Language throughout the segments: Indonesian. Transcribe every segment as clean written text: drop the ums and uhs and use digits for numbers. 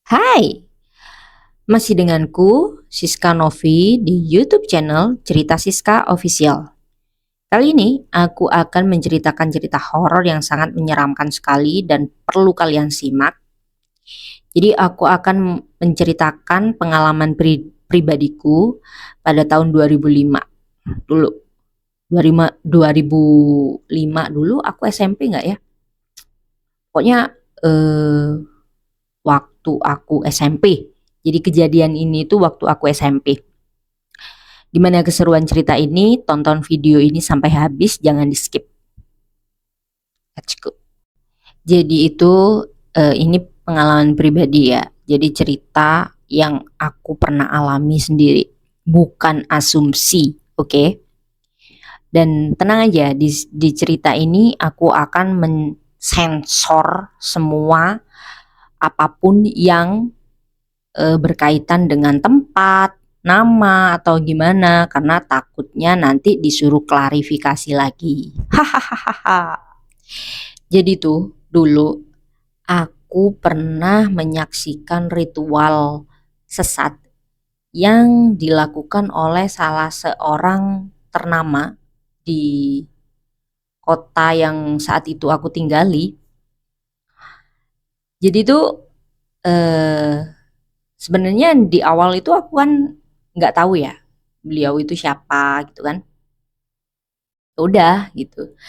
Hai, masih denganku Siska Novi di YouTube channel Cerita Siska Official. Kali ini aku akan menceritakan cerita horor yang sangat menyeramkan sekali dan perlu kalian simak. Jadi aku akan menceritakan pengalaman pribadiku pada tahun 2005 dulu. 2005 dulu aku SMP nggak ya? Pokoknya eh, waktu aku SMP. Jadi kejadian ini tuh waktu aku SMP. Gimana keseruan cerita ini? Tonton video ini sampai habis, jangan di skip. Let's go. Jadi itu ini pengalaman pribadi ya. Jadi cerita yang aku pernah alami sendiri, bukan asumsi, oke? Dan tenang aja, di cerita ini aku akan mensensor semua apapun yang berkaitan dengan tempat, nama atau gimana karena takutnya nanti disuruh klarifikasi lagi. Hahaha. Jadi tuh dulu aku pernah menyaksikan ritual sesat yang dilakukan oleh salah seorang ternama di kota yang saat itu aku tinggali. Jadi tuh eh, sebenarnya di awal itu aku kan nggak tahu ya beliau itu siapa gitu kan. Udah gitu.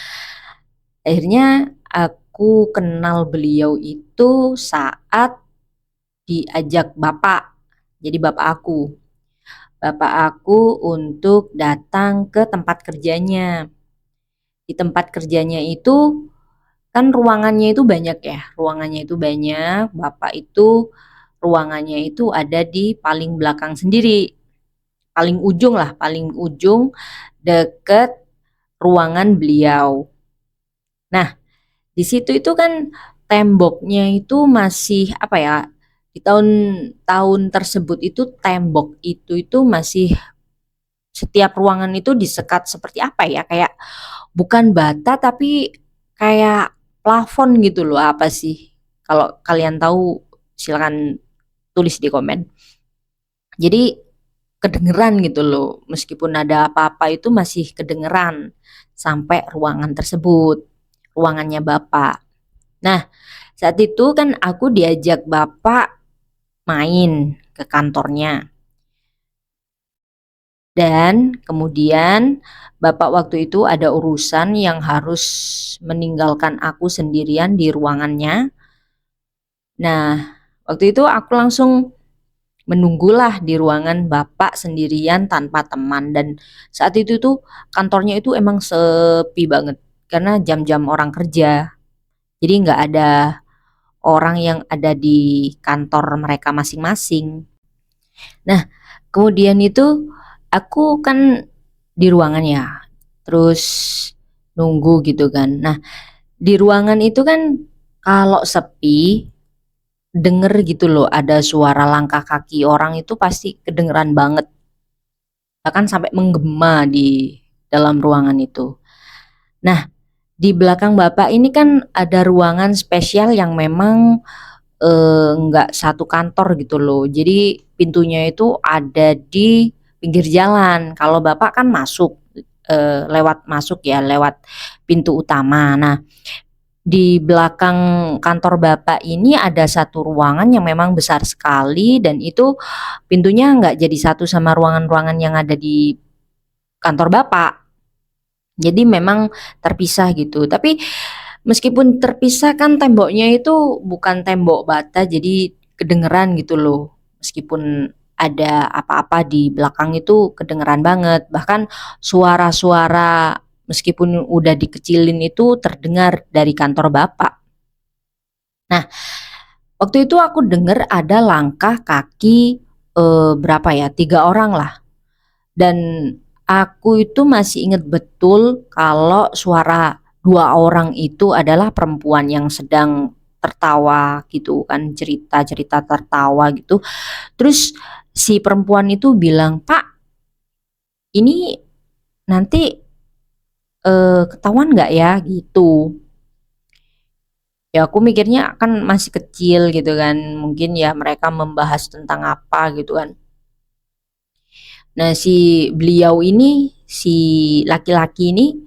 Akhirnya aku kenal beliau itu saat diajak bapak. Jadi bapak aku untuk datang ke tempat kerjanya. Di tempat kerjanya itu kan ruangannya itu banyak ya. Ruangannya itu banyak. Bapak itu ruangannya itu ada di paling belakang sendiri. Paling ujung lah, paling ujung deket ruangan beliau. Nah, di situ itu kan temboknya itu masih apa ya? Di tahun-tahun tersebut itu tembok itu masih setiap ruangan itu disekat seperti apa ya? Kayak bukan bata tapi kayak plafon gitu loh. Apa sih? Kalau kalian tahu silakan tulis di komen. Jadi kedengeran gitu loh. Meskipun ada apa-apa itu masih kedengeran sampai ruangan tersebut. Ruangannya Bapak. Nah, saat itu kan aku diajak bapak main ke kantornya. Dan kemudian bapak waktu itu ada urusan yang harus meninggalkan aku sendirian di ruangannya. Nah, waktu itu aku langsung menunggulah di ruangan bapak sendirian tanpa teman. Dan saat itu tuh kantornya itu emang sepi banget karena jam-jam orang kerja. Jadi nggak ada orang yang ada di kantor mereka masing-masing. Nah, kemudian itu aku kan di ruangan ya, terus nunggu gitu kan. Nah, di ruangan itu kan kalau sepi, denger gitu loh ada suara langkah kaki orang itu pasti kedengeran banget. Bahkan sampai menggema di dalam ruangan itu. Nah, di belakang Bapak ini kan ada ruangan spesial yang memang nggak satu kantor gitu loh. Jadi pintunya itu ada di pinggir jalan. Kalau Bapak kan masuk lewat masuk ya, lewat pintu utama. Nah, di belakang kantor Bapak ini ada satu ruangan yang memang besar sekali dan itu pintunya nggak jadi satu sama ruangan-ruangan yang ada di kantor Bapak. Jadi memang terpisah gitu. Tapi meskipun terpisah kan temboknya itu bukan tembok bata jadi kedengeran gitu loh. Meskipun ada apa-apa di belakang itu kedengeran banget. Bahkan suara-suara meskipun udah dikecilin itu terdengar dari kantor bapak. Nah, waktu itu aku denger ada langkah kaki berapa ya? 3 orang lah. Dan aku itu masih ingat betul kalau suara 2 orang itu adalah perempuan yang sedang tertawa gitu kan, cerita-cerita tertawa gitu. Terus si perempuan itu bilang, "Pak, ini nanti ketahuan nggak ya?" gitu. Ya aku mikirnya kan masih kecil gitu kan, mungkin ya mereka membahas tentang apa gitu kan. Nah beliau ini, si laki-laki ini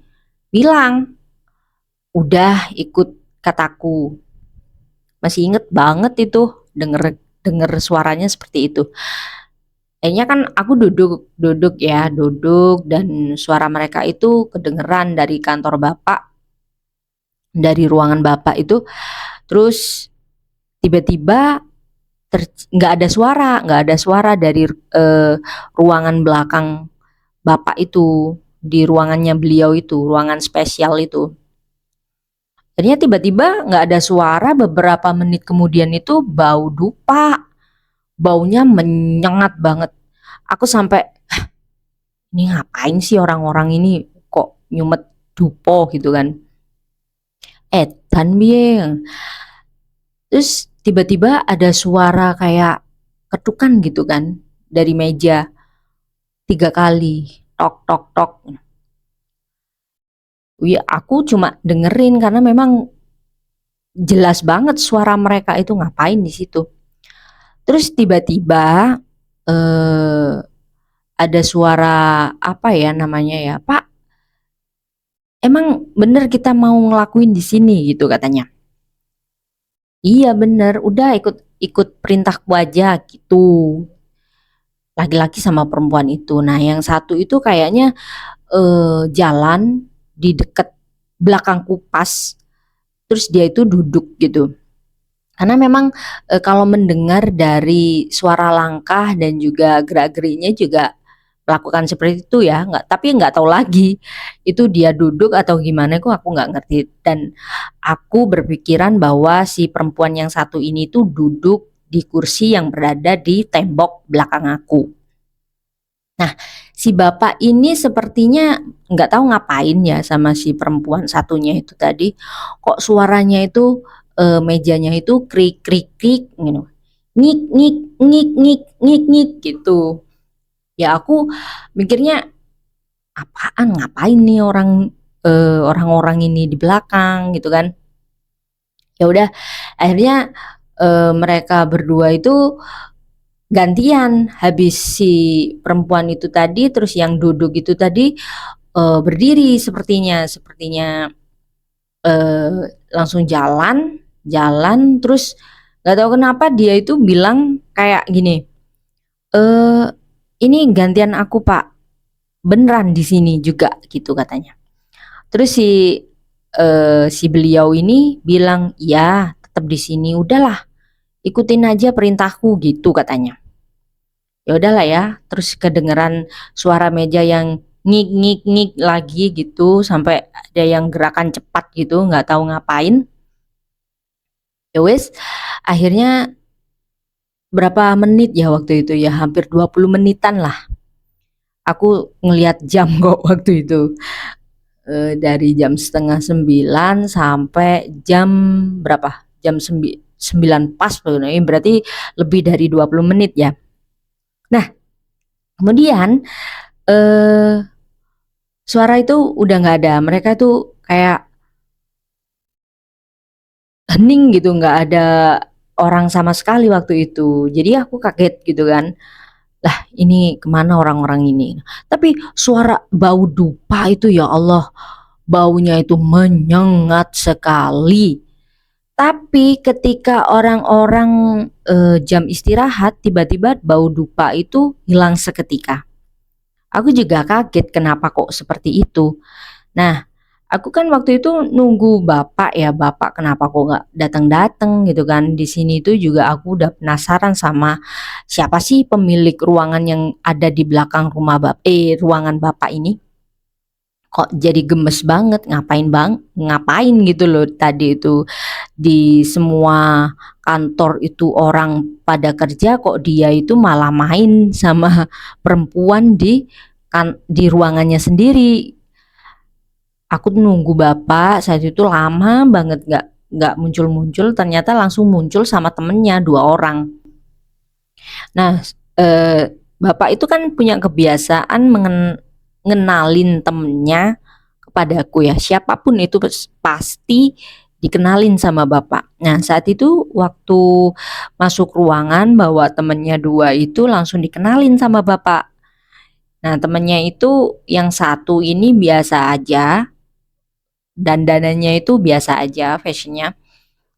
bilang, udah ikut kataku. Masih inget banget itu, denger denger suaranya seperti itu. Kayaknya kan aku duduk duduk ya, duduk dan suara mereka itu kedengeran dari kantor bapak, dari ruangan bapak itu. Terus tiba-tiba nggak ada suara, dari ruangan belakang bapak itu, di ruangannya beliau itu, ruangan spesial itu. Jadinya tiba-tiba nggak ada suara, beberapa menit kemudian itu bau dupa, baunya menyengat banget. Aku sampai, ini ngapain sih orang-orang ini kok nyumet dupo gitu kan. Edan bieng. Terus tiba-tiba ada suara kayak ketukan gitu kan dari meja 3 kali, tok tok tok. Ya aku cuma dengerin karena memang jelas banget suara mereka itu ngapain di situ. Terus tiba-tiba eh, ada suara, apa ya namanya ya, Pak, emang bener kita mau ngelakuin di sini gitu katanya. Iya bener, udah ikut ikut perintahku aja gitu. Laki-laki sama perempuan itu. Nah, yang satu itu kayaknya jalan di dekat belakangku pas, terus dia itu duduk gitu. Karena memang kalau mendengar dari suara langkah dan juga gerak-geriknya juga melakukan seperti itu ya, nggak, tapi nggak tahu lagi itu dia duduk atau gimana, kok aku nggak ngerti. Dan aku berpikiran bahwa si perempuan yang satu ini tuh duduk di kursi yang berada di tembok belakang aku. Nah, si bapak ini sepertinya nggak tahu ngapain ya sama si perempuan satunya itu tadi. Kok suaranya itu mejanya itu krik krik krik gitu. Ngik ngik ngik ngik ngik ngik gitu. Ya aku mikirnya apaan, ngapain nih orang-orang ini di belakang gitu kan. Ya udah, akhirnya mereka berdua itu gantian, habis si perempuan itu tadi, terus yang duduk itu tadi berdiri, sepertinya sepertinya langsung jalan jalan. Terus nggak tahu kenapa dia itu bilang kayak gini, eh ini gantian aku Pak, beneran di sini juga gitu katanya. Terus si beliau ini bilang, ya tetap di sini, udahlah ikutin aja perintahku gitu katanya. Ya udahlah ya, terus kedengeran suara meja yang ngik ngik ngik lagi gitu, sampai ada yang gerakan cepat gitu, nggak tahu ngapain. Ya wes, akhirnya berapa menit ya waktu itu ya, hampir 20 menitan lah. Aku ngelihat jam kok waktu itu. Dari jam setengah 9 sampai jam berapa, jam 9 pas, berarti lebih dari 20 menit ya. Nah kemudian eh suara itu udah nggak ada, mereka tuh kayak hening gitu, nggak ada orang sama sekali waktu itu. Jadi aku kaget gitu kan, lah ini kemana orang-orang ini. Tapi suara bau dupa itu ya Allah, baunya itu menyengat sekali. Tapi ketika orang-orang jam istirahat, tiba-tiba bau dupa itu hilang seketika. Aku juga kaget kenapa kok seperti itu. Nah, aku kan waktu itu nunggu bapak ya, bapak kenapa kok nggak datang-datang gitu kan. Di sini tuh juga aku udah penasaran sama siapa sih pemilik ruangan yang ada di belakang rumah ruangan bapak ini. Kok jadi gemes banget, ngapain gitu loh tadi itu, di semua kantor itu orang pada kerja, kok dia itu malah main sama perempuan di ruangannya sendiri. Aku nunggu bapak saat itu lama banget, nggak muncul-muncul, ternyata langsung muncul sama temennya 2 orang. Nah, eh, bapak itu kan punya kebiasaan mengenalin temennya kepadaku ya, siapapun itu pasti dikenalin sama bapak. Nah, saat itu waktu masuk ruangan bawa temennya 2 itu langsung dikenalin sama bapak. Nah, temennya itu yang satu ini biasa aja, dandanannya itu biasa aja fashionnya.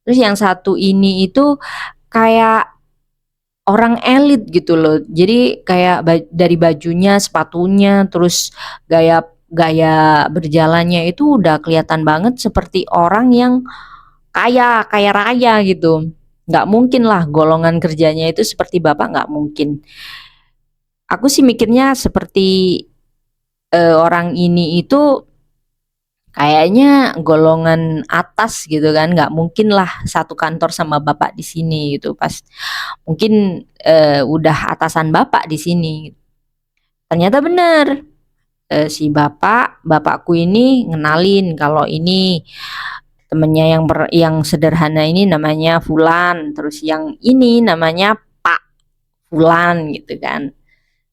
Terus yang satu ini itu kayak orang elit gitu loh. Jadi kayak dari bajunya, sepatunya, terus gaya gaya berjalannya itu udah kelihatan banget seperti orang yang kaya, kaya raya gitu. Nggak mungkin lah golongan kerjanya itu seperti bapak, nggak mungkin. Aku sih mikirnya seperti orang ini itu kayaknya golongan atas gitu kan, nggak mungkin lah satu kantor sama bapak di sini gitu. Pas mungkin udah atasan bapak di sini. Ternyata bener, si bapakku ini ngenalin kalau ini temennya yang sederhana ini namanya Fulan, terus yang ini namanya Pak Fulan gitu kan.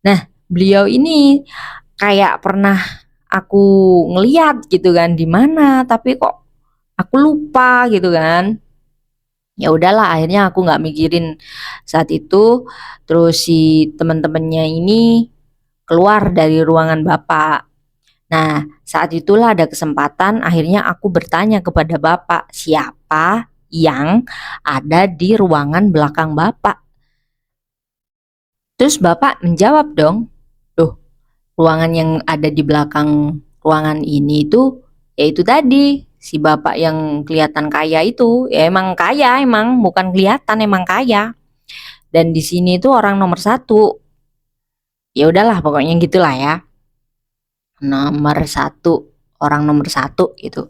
Nah, beliau ini kayak pernah aku ngeliat gitu kan di mana, tapi kok aku lupa gitu kan. Ya udahlah, akhirnya aku nggak mikirin saat itu. Terus si teman-temannya ini keluar dari ruangan bapak. Nah, saat itulah ada kesempatan, akhirnya aku bertanya kepada bapak, siapa yang ada di ruangan belakang bapak? Terus bapak menjawab dong, loh, ruangan yang ada di belakang ruangan ini itu, yaitu tadi si bapak yang kelihatan kaya itu, ya emang kaya, emang bukan kelihatan, emang kaya. Dan di sini itu orang nomor satu. Ya udahlah, pokoknya gitulah ya. Nomor satu, orang nomor satu itu.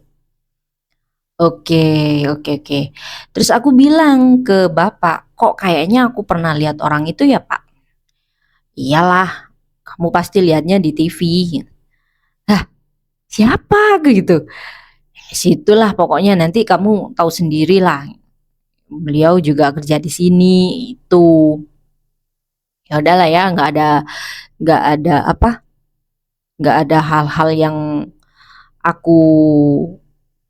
Oke, oke, oke. Terus aku bilang ke bapak, kok kayaknya aku pernah lihat orang itu ya, Pak? Iyalah, kamu pasti lihatnya di TV. Hah, siapa gitu? Situlah pokoknya nanti kamu tahu sendiri lah. Beliau juga kerja di sini itu. Ya udahlah ya, nggak ada apa, nggak ada hal-hal yang aku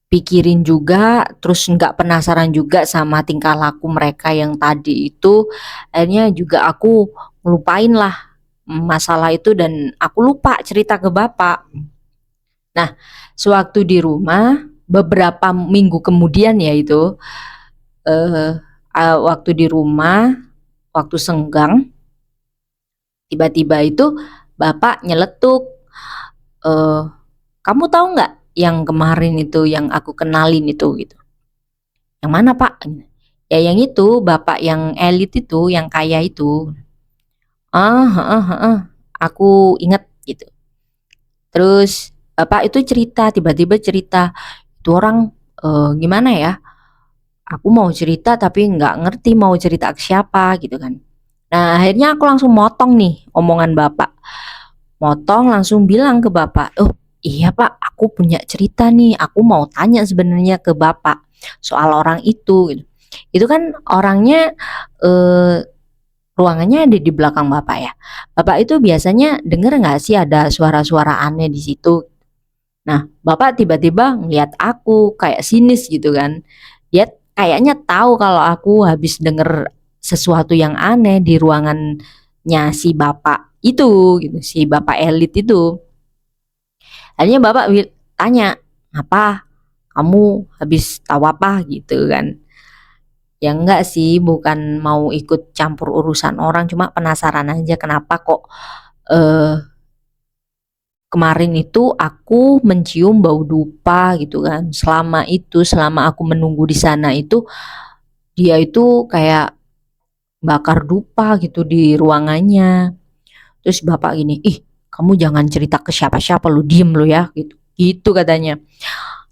pikirin juga, terus nggak penasaran juga sama tingkah laku mereka yang tadi itu. Akhirnya juga aku ngelupain lah masalah itu dan aku lupa cerita ke bapak. Nah, sewaktu di rumah beberapa minggu kemudian ya itu, eh, waktu di rumah, waktu senggang, tiba-tiba itu bapak nyeletuk, eh, kamu tahu nggak yang kemarin itu yang aku kenalin itu gitu. Yang mana pak? Ya yang itu, bapak yang elit itu, yang kaya itu. Ah, aku inget gitu. Terus bapak itu cerita, tiba-tiba cerita, itu orang gimana ya? Aku mau cerita tapi nggak ngerti mau cerita ke siapa gitu kan. Nah akhirnya aku langsung motong nih omongan bapak. Motong langsung bilang ke bapak, oh iya pak, aku punya cerita nih, aku mau tanya sebenarnya ke bapak soal orang itu gitu. Itu kan orangnya eh, ruangannya ada di belakang bapak ya. Bapak itu biasanya denger nggak sih ada suara-suara aneh di situ? Nah, bapak tiba-tiba ngeliat aku kayak sinis gitu kan. Dia kayaknya tahu kalau aku habis denger sesuatu yang aneh di ruangannya si bapak itu gitu, si bapak elit itu. Akhirnya bapak tanya, apa kamu habis tahu apa gitu kan. Ya enggak sih, bukan mau ikut campur urusan orang, cuma penasaran aja kenapa kok eh, kemarin itu aku mencium bau dupa gitu kan. Selama aku menunggu di sana itu, dia itu kayak bakar dupa gitu di ruangannya. Terus bapak gini, ih kamu jangan cerita ke siapa-siapa, lu diem lu ya gitu. Gitu katanya.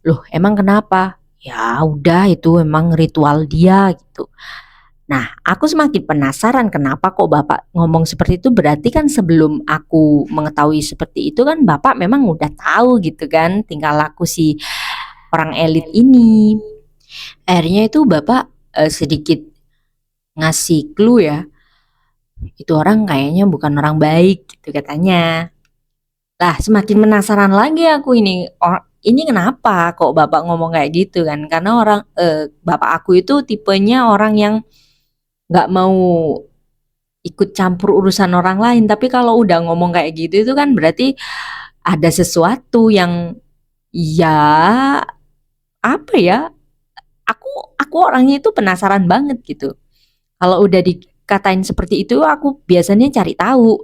Loh emang kenapa? Ya udah itu emang ritual dia gitu. Nah, aku semakin penasaran kenapa kok Bapak ngomong seperti itu, berarti kan sebelum aku mengetahui seperti itu kan Bapak memang udah tahu gitu kan tingkah laku si orang elit ini. Akhirnya itu Bapak sedikit ngasih clue ya, itu orang kayaknya bukan orang baik gitu katanya. Lah, semakin penasaran lagi aku ini. ini kenapa kok bapak ngomong kayak gitu kan? Karena bapak aku itu tipenya orang yang nggak mau ikut campur urusan orang lain. Tapi kalau udah ngomong kayak gitu itu kan berarti ada sesuatu yang ya apa ya? Aku aku orangnya itu penasaran banget gitu. Kalau udah dikatain seperti itu aku biasanya cari tahu.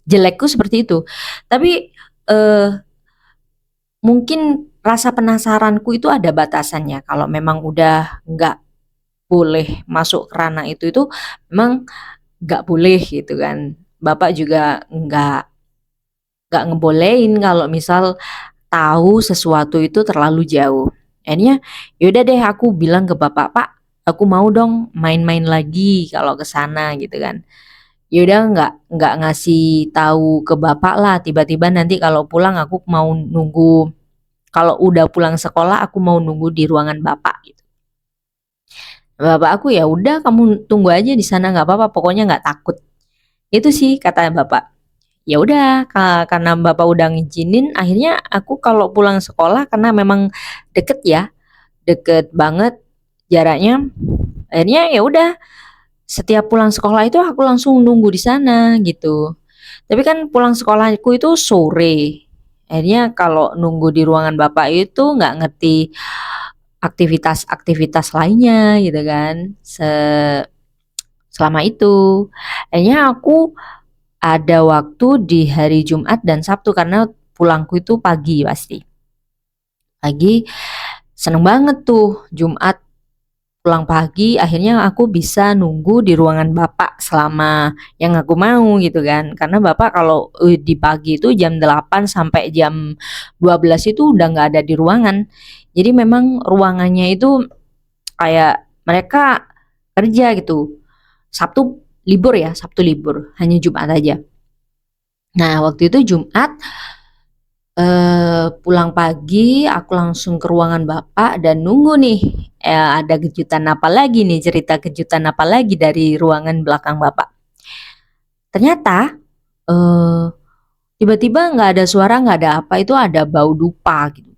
Jelekku seperti itu. Tapi eh mungkin rasa penasaranku itu ada batasannya. Kalau memang udah nggak boleh masuk ke ranah itu memang nggak boleh gitu kan. Bapak juga nggak ngebolehin kalau misal tahu sesuatu itu terlalu jauh. Akhirnya yaudah deh aku bilang ke bapak, Pak, aku mau dong main-main lagi kalau ke sana gitu kan. Yaudah nggak ngasih tahu ke bapak lah. Tiba-tiba nanti kalau pulang aku mau nunggu. Kalau udah pulang sekolah aku mau nunggu di ruangan bapak gitu. Bapak aku ya udah kamu tunggu aja di sana nggak apa-apa, pokoknya nggak takut. Itu sih kata bapak. Ya udah karena bapak udah ngizinin, akhirnya aku kalau pulang sekolah karena memang deket ya, deket banget jaraknya. Akhirnya ya udah setiap pulang sekolah itu aku langsung nunggu di sana gitu. Tapi kan pulang sekolahku itu sore. Akhirnya kalau nunggu di ruangan bapak itu nggak ngerti aktivitas-aktivitas lainnya gitu kan. Selama itu. Akhirnya aku ada waktu di hari Jumat dan Sabtu karena pulangku itu pagi pasti. Pagi seneng banget tuh Jumat pulang pagi, akhirnya aku bisa nunggu di ruangan bapak selama yang aku mau gitu kan. Karena bapak kalau di pagi itu jam 8 sampai jam 12 itu udah nggak ada di ruangan. Jadi memang ruangannya itu kayak mereka kerja gitu. Sabtu libur ya, Sabtu libur, hanya Jumat aja. Nah, waktu itu Jumat pulang pagi, aku langsung ke ruangan bapak dan nunggu nih, ada kejutan apa lagi nih, cerita kejutan apa lagi dari ruangan belakang bapak. Ternyata eh, tiba-tiba nggak ada suara, nggak ada apa, itu ada bau dupa gitu.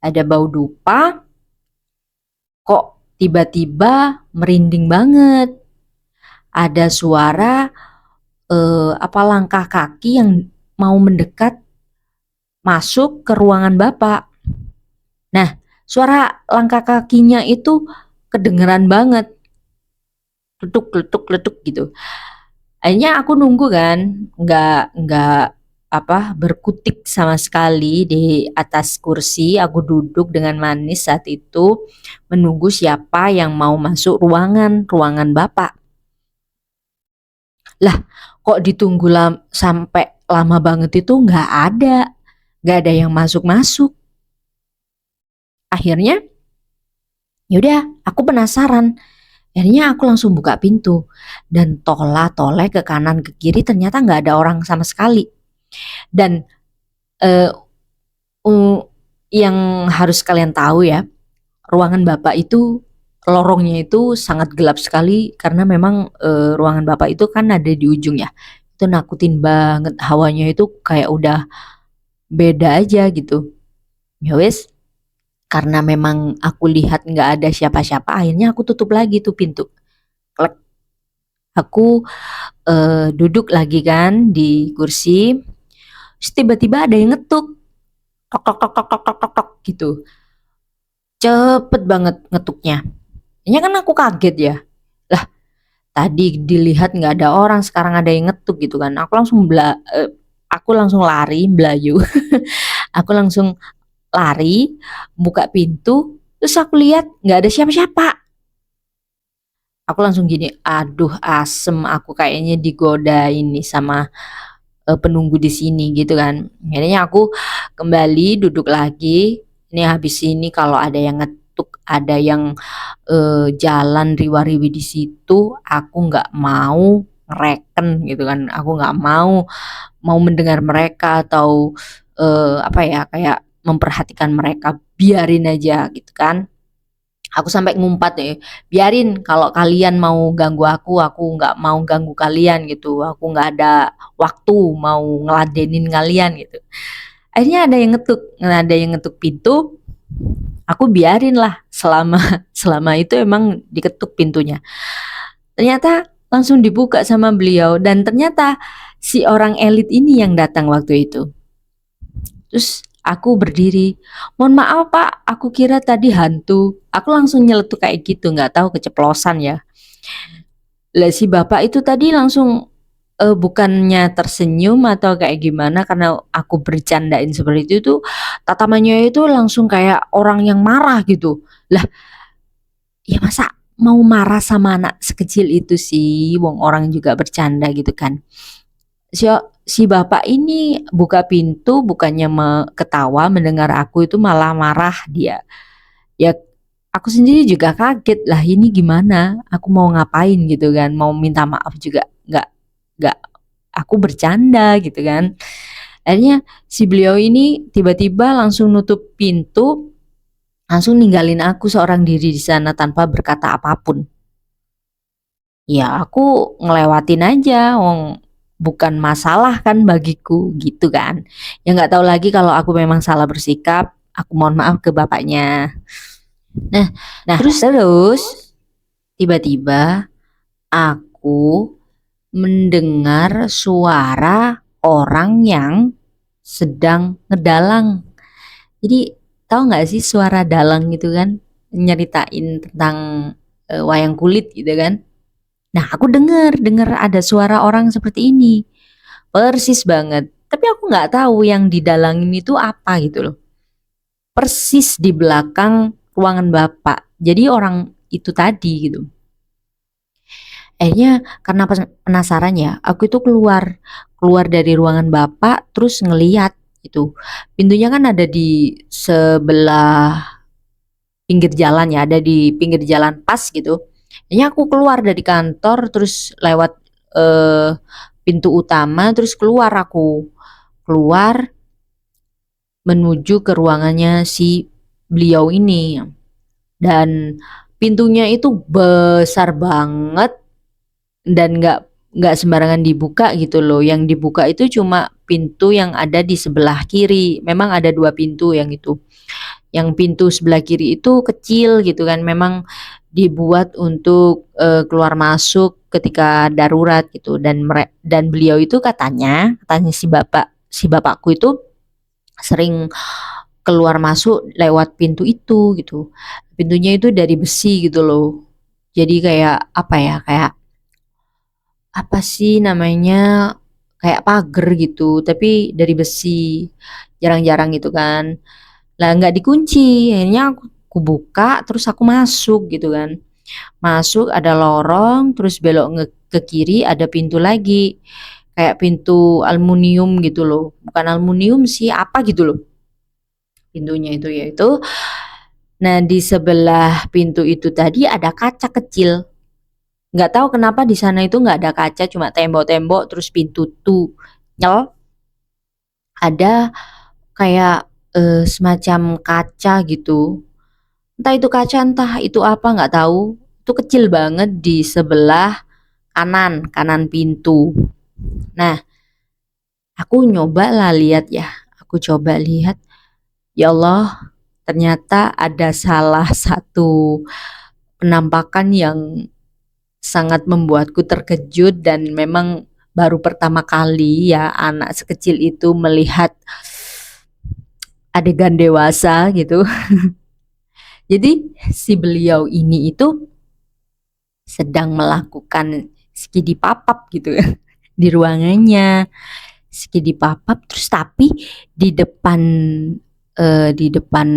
Ada bau dupa, kok tiba-tiba merinding banget. Ada suara apa langkah kaki yang mau mendekat masuk ke ruangan bapak. Nah, suara langkah kakinya itu kedengeran banget, letuk letuk letuk gitu. Akhirnya aku nunggu kan, nggak apa berkutik sama sekali di atas kursi. Aku duduk dengan manis saat itu menunggu siapa yang mau masuk ruangan bapak. Lah, kok ditunggu sampai lama banget itu nggak ada yang masuk-masuk. Akhirnya yaudah, aku penasaran. Akhirnya aku langsung buka pintu dan toleh ke kanan ke kiri, ternyata nggak ada orang sama sekali. Dan eh, yang harus kalian tahu ya, ruangan bapak itu lorongnya itu sangat gelap sekali karena memang ruangan bapak itu kan ada di ujung ya. Itu nakutin banget, hawanya itu kayak udah beda aja gitu. Ya wes, karena memang aku lihat nggak ada siapa-siapa, akhirnya aku tutup lagi tuh pintu. Klek. Aku duduk lagi kan di kursi. Terus tiba-tiba ada yang ngetuk. Tok tok tok tok tok tok tok, tok gitu. Cepet banget ngetuknya. Ini kan aku kaget ya. Lah, tadi dilihat nggak ada orang, sekarang ada yang ngetuk gitu kan. Aku langsung lari, belayu. Aku langsung lari, buka pintu, terus aku lihat nggak ada siapa-siapa. Aku langsung gini, aduh asem, aku kayaknya digoda ini sama penunggu di sini gitu kan. Akhirnya aku kembali duduk lagi. Ini habis ini kalau ada yang ngetuk, ada yang jalan riwa-riwi di situ, aku nggak mau ngereken gitu kan. Aku nggak mau mendengar mereka atau apa ya kayak memperhatikan mereka, biarin aja gitu kan. Aku sampai ngumpat ya, biarin kalau kalian mau ganggu aku nggak mau ganggu kalian gitu. Aku nggak ada waktu mau ngeladenin kalian gitu. Akhirnya ada yang ngetuk pintu, aku biarin lah selama selama itu emang diketuk pintunya. Ternyata langsung dibuka sama beliau dan ternyata si orang elit ini yang datang waktu itu. Terus aku berdiri, mohon maaf Pak, aku kira tadi hantu. Aku langsung nyeletuk kayak gitu, nggak tahu keceplosan ya. Lah si bapak itu tadi langsung bukannya tersenyum atau kayak gimana karena aku bercandain seperti itu tuh tatapannya itu langsung kayak orang yang marah gitu. Lah, ya masa mau marah sama anak sekecil itu sih, wong orang juga bercanda gitu kan. Si si bapak ini buka pintu bukannya ketawa mendengar aku itu malah marah dia. Ya aku sendiri juga kaget lah ini gimana? Aku mau ngapain gitu kan? Mau minta maaf juga nggak aku bercanda gitu kan. Akhirnya si beliau ini tiba-tiba langsung nutup pintu, langsung ninggalin aku seorang diri di sana tanpa berkata apapun. Ya aku ngelewatin aja, wong bukan masalah kan bagiku gitu kan. Ya nggak tahu lagi kalau aku memang salah bersikap, aku mohon maaf ke bapaknya. Nah, terus tiba-tiba aku mendengar suara orang yang sedang ngedalang. Jadi tahu nggak sih suara dalang gitu kan? Nyeritain tentang wayang kulit gitu kan? Nah, aku dengar ada suara orang seperti ini, persis banget. Tapi aku nggak tahu yang didalangin itu apa gitu loh. Persis di belakang ruangan bapak. Jadi orang itu tadi gitu. Akhirnya karena penasaran ya, aku itu keluar dari ruangan bapak, terus ngeliat itu. Pintunya kan ada di sebelah pinggir jalan ya, ada di pinggir jalan pas gitu. Akhirnya aku keluar dari kantor, terus lewat eh, pintu utama, terus keluar menuju ke ruangannya si beliau ini. Dan pintunya itu besar banget dan nggak sembarangan dibuka gitu loh. Yang dibuka itu cuma pintu yang ada di sebelah kiri. Memang ada dua pintu yang itu. Yang pintu sebelah kiri itu kecil gitu kan. Memang dibuat untuk keluar masuk ketika darurat gitu. Dan beliau itu katanya si bapakku itu sering keluar masuk lewat pintu itu gitu. Pintunya itu dari besi gitu loh. Jadi kayak apa ya? Kayak apa sih namanya, kayak pagar gitu tapi dari besi, jarang-jarang gitu kan. Lah nggak dikunci, akhirnya aku buka terus aku masuk gitu kan. Masuk ada lorong terus belok ke kiri ada pintu lagi, kayak pintu aluminium gitu loh, bukan aluminium sih apa gitu loh pintunya itu yaitu. Nah di sebelah pintu itu tadi ada kaca kecil. Nggak tahu kenapa di sana itu nggak ada kaca, cuma tembok-tembok, terus pintu tuh nyel, ada kayak semacam kaca gitu. Entah itu kaca, entah itu apa nggak tahu. Itu kecil banget di sebelah kanan pintu. Nah, aku nyoba lah lihat ya. Aku coba lihat. Ya Allah, ternyata ada salah satu penampakan yang sangat membuatku terkejut dan memang baru pertama kali ya anak sekecil itu melihat adegan dewasa gitu. Jadi si beliau ini itu sedang melakukan skidi papap gitu ya di ruangannya. Skidi papap terus tapi di depan di depan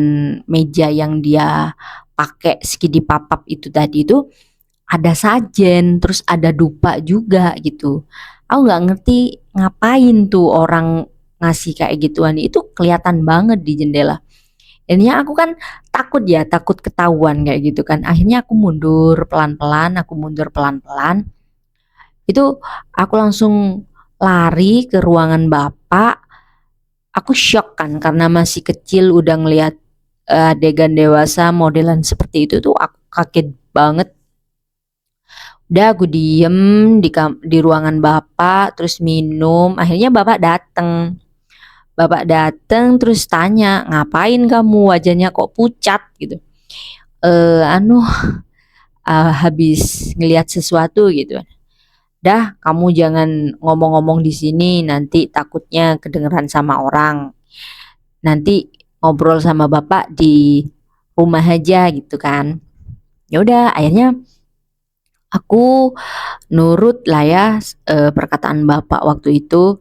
meja yang dia pakai skidi papap itu tadi itu ada sajen, terus ada dupa juga gitu. Aku nggak ngerti ngapain tuh orang ngasih kayak gituan, itu kelihatan banget di jendela. Akhirnya aku kan takut ya, takut ketahuan kayak gitu kan. Akhirnya aku mundur pelan-pelan. Itu aku langsung lari ke ruangan bapak. Aku shock kan karena masih kecil udah ngelihat adegan dewasa modelan seperti itu tuh aku kaget banget. Udah aku diem di ruangan bapak terus minum. Akhirnya bapak dateng. Bapak dateng terus tanya, "Ngapain kamu? Wajahnya kok pucat?" gitu. Anu, habis ngelihat sesuatu gitu. "Dah, kamu jangan ngomong-ngomong di sini, nanti takutnya kedengeran sama orang. Nanti ngobrol sama Bapak di rumah aja," gitu kan. Ya udah, akhirnya aku nurut lah ya, perkataan Bapak waktu itu,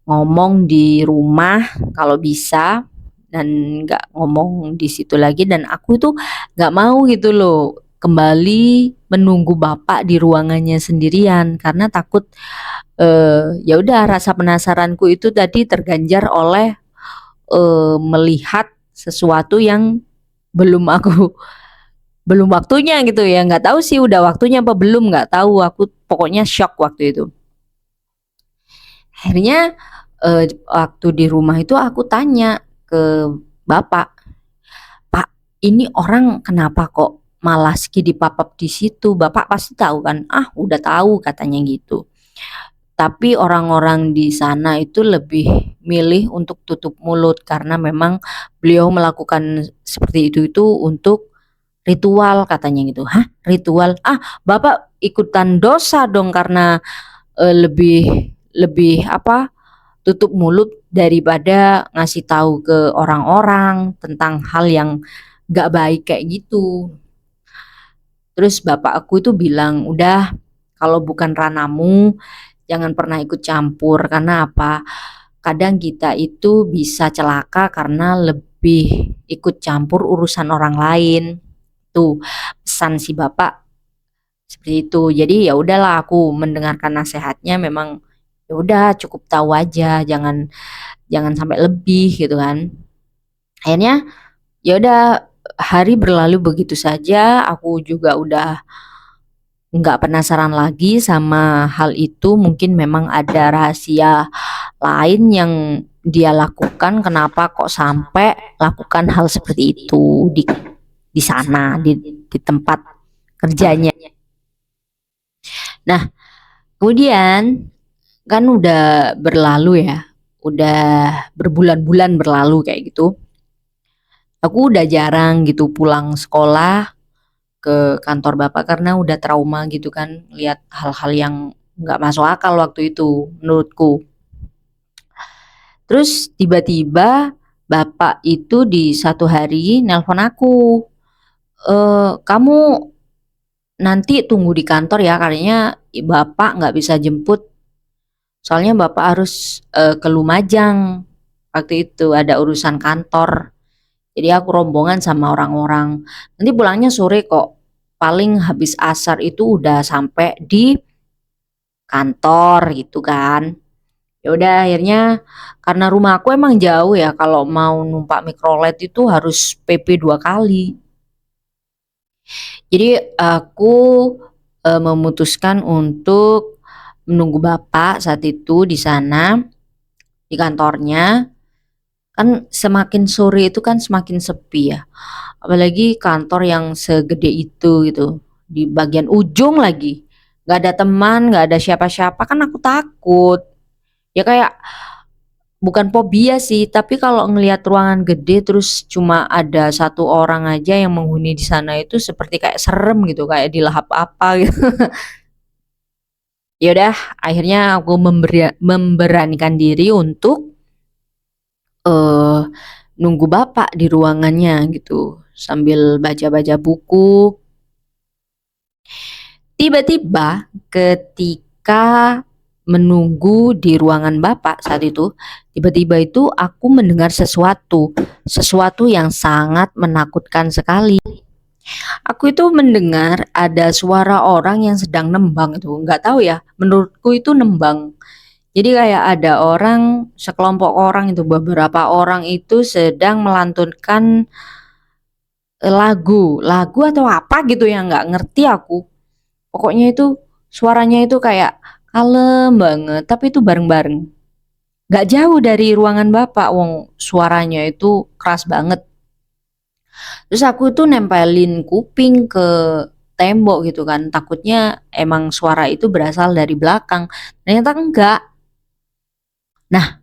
ngomong di rumah kalau bisa dan nggak ngomong di situ lagi, dan aku tuh nggak mau gitu loh kembali menunggu Bapak di ruangannya sendirian karena takut, ya udah, rasa penasaranku itu tadi terganjar oleh, melihat sesuatu yang belum aku belum waktunya gitu ya, nggak tahu sih udah waktunya apa belum, nggak tahu, aku pokoknya shock waktu itu. Akhirnya, waktu di rumah itu aku tanya ke Bapak, "Pak, ini orang kenapa kok malah skidi-papap di situ? Bapak pasti tahu kan?" "Ah, udah tahu," katanya gitu. "Tapi orang-orang di sana itu lebih milih untuk tutup mulut karena memang beliau melakukan seperti itu untuk ritual," katanya gitu. "Hah, ritual? Ah, Bapak ikutan dosa dong karena, lebih lebih apa, tutup mulut daripada ngasih tahu ke orang-orang tentang hal yang gak baik kayak gitu." Terus bapak aku itu bilang, "Udah, kalau bukan ranahmu jangan pernah ikut campur, karena apa? Kadang kita itu bisa celaka karena lebih ikut campur urusan orang lain." Tuh, pesan si bapak seperti itu. Jadi ya udahlah, aku mendengarkan nasihatnya, memang ya udah cukup tahu aja, jangan jangan sampai lebih gitu kan. Akhirnya ya udah, hari berlalu begitu saja, aku juga udah nggak penasaran lagi sama hal itu, mungkin memang ada rahasia lain yang dia lakukan, kenapa kok sampai lakukan hal seperti itu di sana, di tempat kerjanya. Nah, kemudian kan udah berlalu ya, udah berbulan-bulan berlalu kayak gitu. Aku udah jarang gitu pulang sekolah ke kantor bapak karena udah trauma gitu kan, lihat hal-hal yang nggak masuk akal waktu itu menurutku. Terus tiba-tiba bapak itu di satu hari nelpon aku, "Kamu nanti tunggu di kantor ya, kayaknya bapak nggak bisa jemput, soalnya bapak harus ke Lumajang, waktu itu ada urusan kantor." Jadi aku rombongan sama orang-orang, nanti pulangnya sore kok, paling habis asar itu udah sampai di kantor gitu kan. Ya udah, akhirnya karena rumah aku emang jauh ya, kalau mau numpak mikrolet itu harus PP 2 kali. Jadi aku memutuskan untuk menunggu bapak saat itu di sana, di kantornya. Kan semakin sore itu kan semakin sepi ya, apalagi kantor yang segede itu gitu, di bagian ujung lagi, nggak ada teman, nggak ada siapa-siapa, kan aku takut. Ya kayak, bukan fobia sih, tapi kalau ngelihat ruangan gede terus cuma ada satu orang aja yang menghuni di sana itu seperti kayak serem gitu, kayak dilahap apa gitu. Ya udah, akhirnya aku memberanikan diri untuk eh nunggu bapak di ruangannya gitu, sambil baca-baca buku. Tiba-tiba ketika menunggu di ruangan bapak saat itu, tiba-tiba itu aku mendengar sesuatu yang sangat menakutkan sekali. Aku itu mendengar ada suara orang yang sedang nembang itu, nggak tahu ya, menurutku itu nembang. Jadi kayak ada orang, sekelompok orang itu, beberapa orang itu sedang melantunkan lagu atau apa gitu ya, nggak ngerti aku. Pokoknya itu suaranya itu kayak kalem banget, tapi itu bareng-bareng. Nggak jauh dari ruangan bapak, wong suaranya itu keras banget. Terus aku tuh nempelin kuping ke tembok gitu kan, takutnya emang suara itu berasal dari belakang. Ternyata enggak. Nah,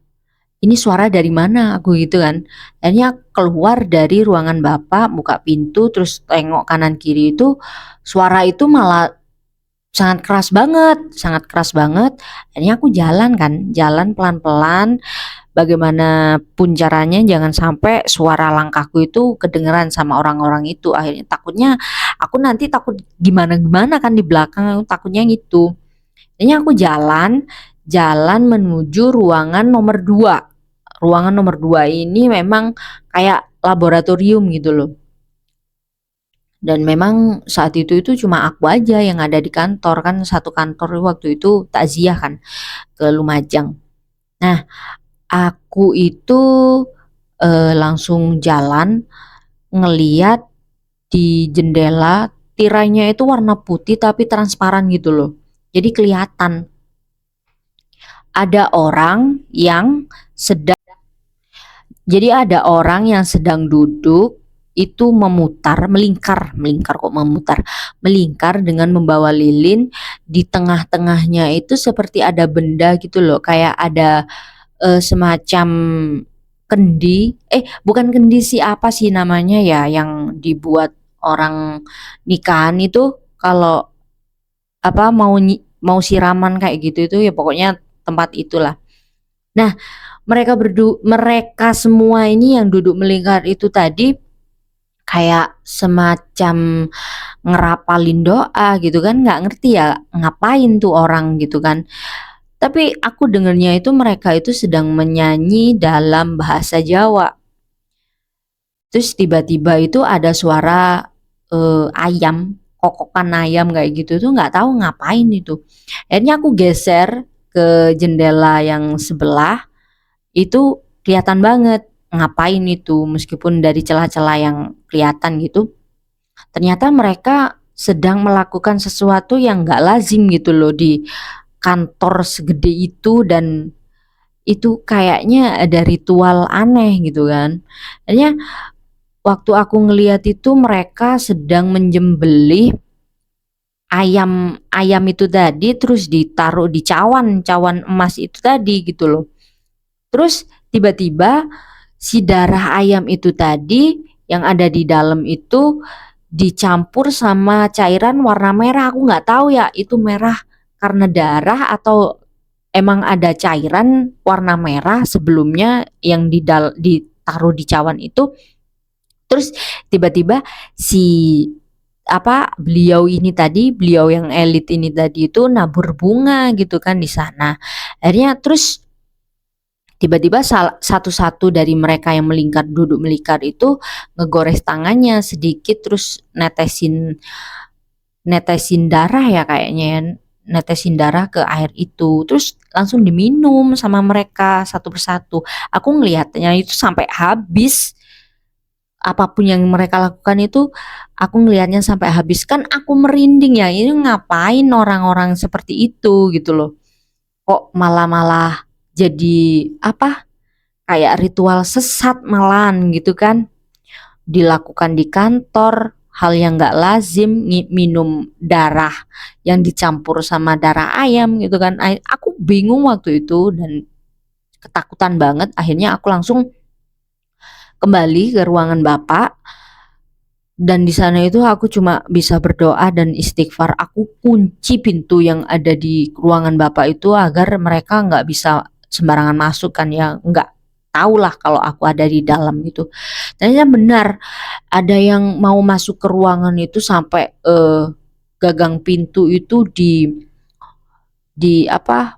ini suara dari mana aku gitu kan. Akhirnya keluar dari ruangan bapak, buka pintu, terus tengok kanan kiri itu suara itu malah sangat keras banget. Akhirnya aku jalan kan, jalan pelan-pelan. Bagaimanapun caranya jangan sampai suara langkahku itu kedengeran sama orang-orang itu. Akhirnya takutnya aku nanti takut gimana-gimana kan di belakang, aku takutnya gitu. Akhirnya aku jalan menuju ruangan nomor 2. Ruangan nomor 2 ini memang kayak laboratorium gitu loh. Dan memang saat itu cuma aku aja yang ada di kantor, kan satu kantor waktu itu takziah kan ke Lumajang. Nah, aku itu langsung jalan ngeliat di jendela tirainya itu warna putih tapi transparan gitu loh. Jadi kelihatan ada orang yang sedang ada orang yang sedang duduk itu melingkar dengan membawa lilin. Di tengah-tengahnya itu seperti ada benda gitu loh, kayak ada semacam kendi, bukan kendi sih, apa sih namanya ya, yang dibuat orang nikahan itu kalau apa mau siraman kayak gitu itu ya, pokoknya tempat itulah. Nah, mereka semua ini yang duduk melingkar itu tadi kayak semacam ngerapalin doa gitu kan, nggak ngerti ya ngapain tuh orang gitu kan. Tapi aku dengernya itu mereka itu sedang menyanyi dalam bahasa Jawa. Terus tiba-tiba itu ada suara ayam, kokokan ayam kayak gitu tuh, nggak tahu ngapain itu. Akhirnya aku geser ke jendela yang sebelah, itu kelihatan banget ngapain itu, meskipun dari celah-celah yang kelihatan gitu. Ternyata mereka sedang melakukan sesuatu yang nggak lazim gitu loh di kantor segede itu, dan itu kayaknya ada ritual aneh gitu kan. Akhirnya waktu aku ngeliat itu mereka sedang menjembelih ayam itu tadi, terus ditaruh di cawan emas itu tadi gitu loh. Terus tiba-tiba si darah ayam itu tadi yang ada di dalam itu dicampur sama cairan warna merah. Aku nggak tahu ya itu merah karena darah atau emang ada cairan warna merah sebelumnya yang ditaruh di cawan itu. Terus tiba-tiba si beliau yang elit ini tadi itu nabur bunga gitu kan di sana. Akhirnya terus tiba-tiba satu-satu dari mereka yang duduk melingkar itu ngegores tangannya sedikit, terus netesin darah ya kayaknya ya, netesin darah ke air itu, terus langsung diminum sama mereka satu persatu. Aku ngelihatnya itu sampai habis, apapun yang mereka lakukan itu aku ngelihatnya sampai habis. Kan aku merinding ya, ini ngapain orang-orang seperti itu gitu loh, kok malah jadi kayak ritual sesat malahan gitu kan, dilakukan di kantor, hal yang gak lazim, minum darah yang dicampur sama darah ayam gitu kan. Aku bingung waktu itu dan ketakutan banget. Akhirnya aku langsung kembali ke ruangan bapak, dan di sana itu aku cuma bisa berdoa dan istighfar. Aku kunci pintu yang ada di ruangan bapak itu agar mereka nggak bisa sembarangan masuk kan ya, nggak tahu lah kalau aku ada di dalam gitu. Ternyata benar ada yang mau masuk ke ruangan itu sampai gagang pintu itu di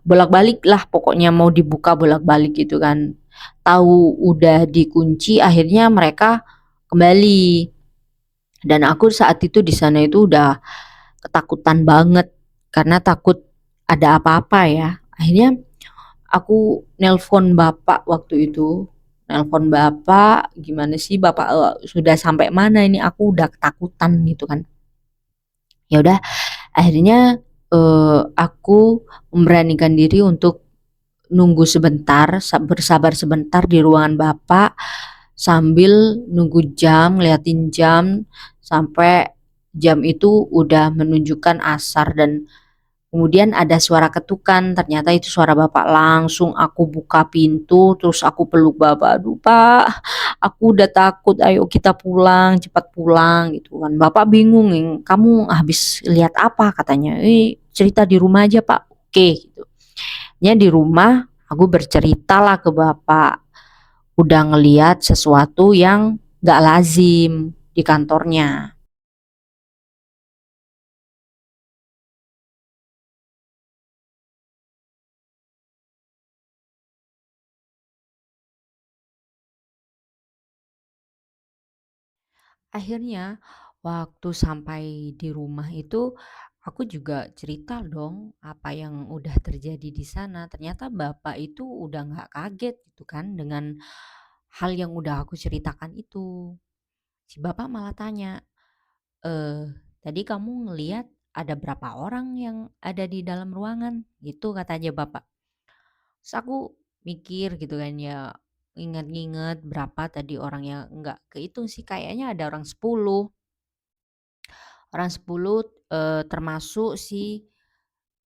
bolak-balik lah, pokoknya mau dibuka bolak-balik gitu kan. Tahu udah dikunci, akhirnya mereka kembali. Dan aku saat itu di sana itu udah ketakutan banget karena takut ada apa-apa ya. Akhirnya aku nelpon bapak waktu itu. Nelpon bapak, gimana sih bapak, sudah sampai mana ini, aku udah ketakutan gitu kan. Ya udah, akhirnya aku memberanikan diri untuk nunggu sebentar, bersabar sebentar di ruangan bapak sambil nunggu jam, ngeliatin jam sampai jam itu udah menunjukkan asar. Dan Kemudian ada suara ketukan, ternyata itu suara bapak, langsung aku buka pintu, terus aku peluk bapak, "Aduh Pak, aku udah takut, ayo kita pulang, cepat pulang," gitu kan. Bapak bingung, "Kamu habis lihat apa?" katanya, cerita di rumah aja Pak." "Oke," gitu. Ya di rumah aku berceritalah ke bapak, udah ngelihat sesuatu yang gak lazim di kantornya. Akhirnya waktu sampai di rumah itu aku juga cerita dong apa yang udah terjadi di sana. Ternyata bapak itu udah nggak kaget gitu kan dengan hal yang udah aku ceritakan itu. Si bapak malah tanya, "Eh, tadi kamu ngeliat ada berapa orang yang ada di dalam ruangan?" Gitu katanya bapak. Terus aku mikir gitu kan ya, ingat-ingat berapa tadi orang yang nggak kehitung sih, kayaknya ada orang 10. Orang 10, termasuk si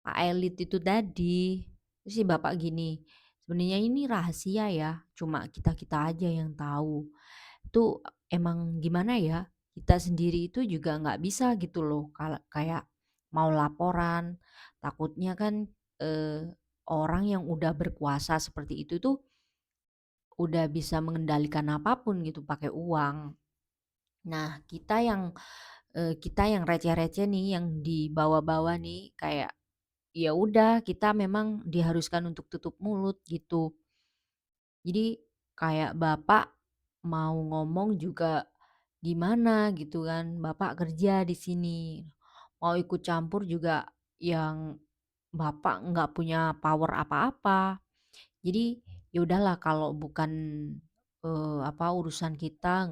Pak Elit itu tadi. Terus si bapak gini, "Sebenarnya ini rahasia ya, cuma kita-kita aja yang tahu." Itu emang gimana ya, kita sendiri itu juga nggak bisa gitu loh kalau kayak mau laporan, takutnya kan, orang yang udah berkuasa seperti itu tuh udah bisa mengendalikan apapun gitu pakai uang. Nah, kita yang receh-receh nih, yang di bawah-bawah nih, kayak ya udah kita memang diharuskan untuk tutup mulut gitu. Jadi kayak bapak mau ngomong juga gimana gitu kan, bapak kerja di sini. Mau ikut campur juga yang bapak nggak punya power apa-apa. Jadi ya udahlah kalau bukan urusan kita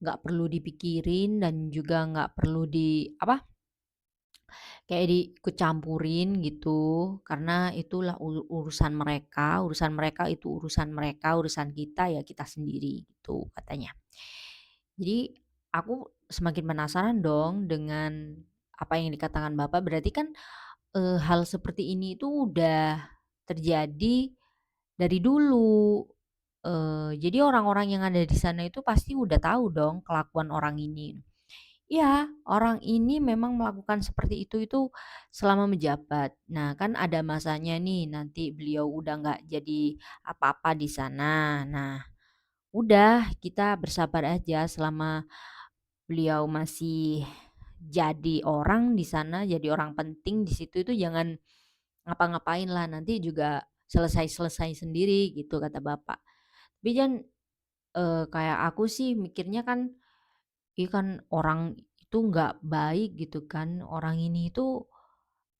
nggak perlu dipikirin dan juga nggak perlu kayak diikut campurin gitu, karena itulah urusan mereka itu urusan mereka, urusan kita ya kita sendiri gitu katanya. Jadi aku semakin penasaran dong dengan apa yang dikatakan Bapak, berarti kan, hal seperti ini itu udah terjadi dari dulu, jadi orang-orang yang ada di sana itu pasti udah tahu dong kelakuan orang ini. Iya, orang ini memang melakukan seperti itu selama menjabat. Nah, kan ada masanya nih nanti beliau udah nggak jadi apa-apa di sana. Nah, udah kita bersabar aja selama beliau masih jadi orang di sana, jadi orang penting di situ itu jangan ngapa-ngapain lah, nanti juga selesai-selesai sendiri gitu kata bapak. Tapi jangan kayak aku sih mikirnya kan, ini kan orang itu nggak baik gitu kan, orang ini itu,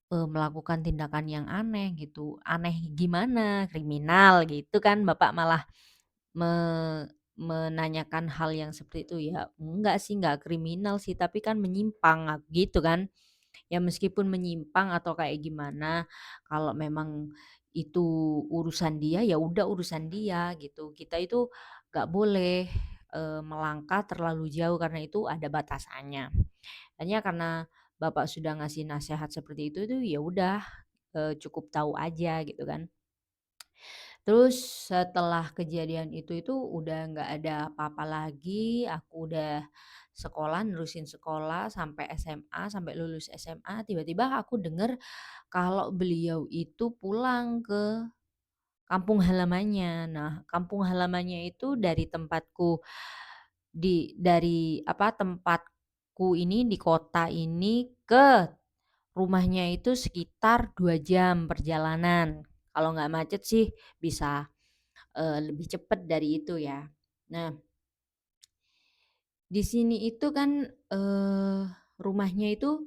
melakukan tindakan yang aneh gitu. Aneh gimana? Kriminal gitu kan, Bapak malah me menanyakan hal yang seperti itu. Ya enggak sih, nggak kriminal sih, tapi kan menyimpang gitu kan. Ya meskipun menyimpang atau kayak gimana, kalau memang itu urusan dia, ya udah urusan dia gitu. Kita itu nggak boleh, melangkah terlalu jauh karena itu ada batasannya. Hanya karena Bapak sudah ngasih nasihat seperti itu tuh ya udah, cukup tahu aja gitu kan. Terus setelah kejadian itu udah nggak ada apa-apa lagi, aku udah sekolah, nerusin sekolah sampai SMA, sampai lulus SMA, tiba-tiba aku denger kalau beliau itu pulang ke kampung halamannya. Nah, kampung halamannya itu dari tempatku tempatku ini di kota ini ke rumahnya itu sekitar 2 jam perjalanan. Kalau nggak macet sih bisa, lebih cepet dari itu ya. Nah, di sini itu kan, rumahnya itu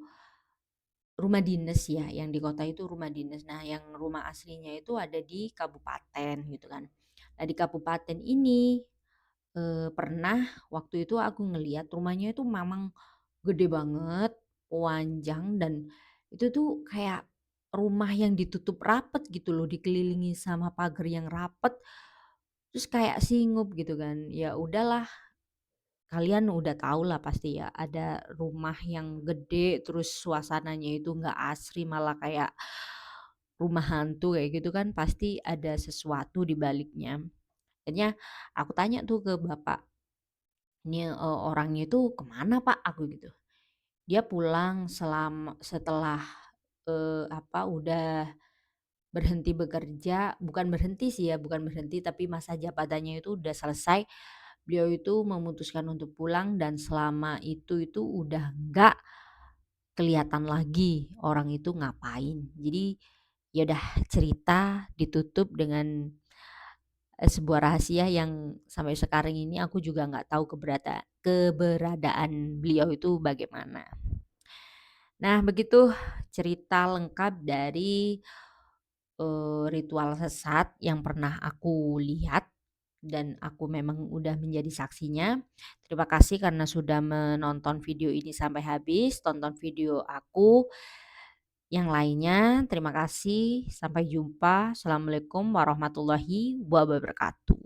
rumah dinas ya, yang di kota itu rumah dinas. Nah, yang rumah aslinya itu ada di kabupaten gitu kan. Nah, di kabupaten ini, pernah waktu itu aku ngelihat rumahnya itu memang gede banget, panjang dan itu tuh kayak rumah yang ditutup rapet gitu loh, dikelilingi sama pagar yang rapet, terus kayak singup gitu kan. Ya udahlah, kalian udah tahu lah pasti ya, ada rumah yang gede, terus suasananya itu nggak asri, malah kayak rumah hantu kayak gitu kan, pasti ada sesuatu di baliknya. Akhirnya aku tanya tuh ke bapak, "Ini, orangnya itu kemana Pak?" Aku gitu. Dia pulang setelah, udah berhenti bekerja, bukan berhenti sih ya, bukan berhenti, tapi masa jabatannya itu udah selesai. Beliau itu memutuskan untuk pulang dan selama itu udah nggak kelihatan lagi orang itu ngapain. Jadi, ya udah cerita ditutup dengan, sebuah rahasia yang sampai sekarang ini aku juga nggak tahu keberadaan beliau itu bagaimana. Nah, begitu cerita lengkap dari, ritual sesat yang pernah aku lihat dan aku memang udah menjadi saksinya. Terima kasih karena sudah menonton video ini sampai habis, tonton video aku yang lainnya. Terima kasih, sampai jumpa. Assalamualaikum warahmatullahi wabarakatuh.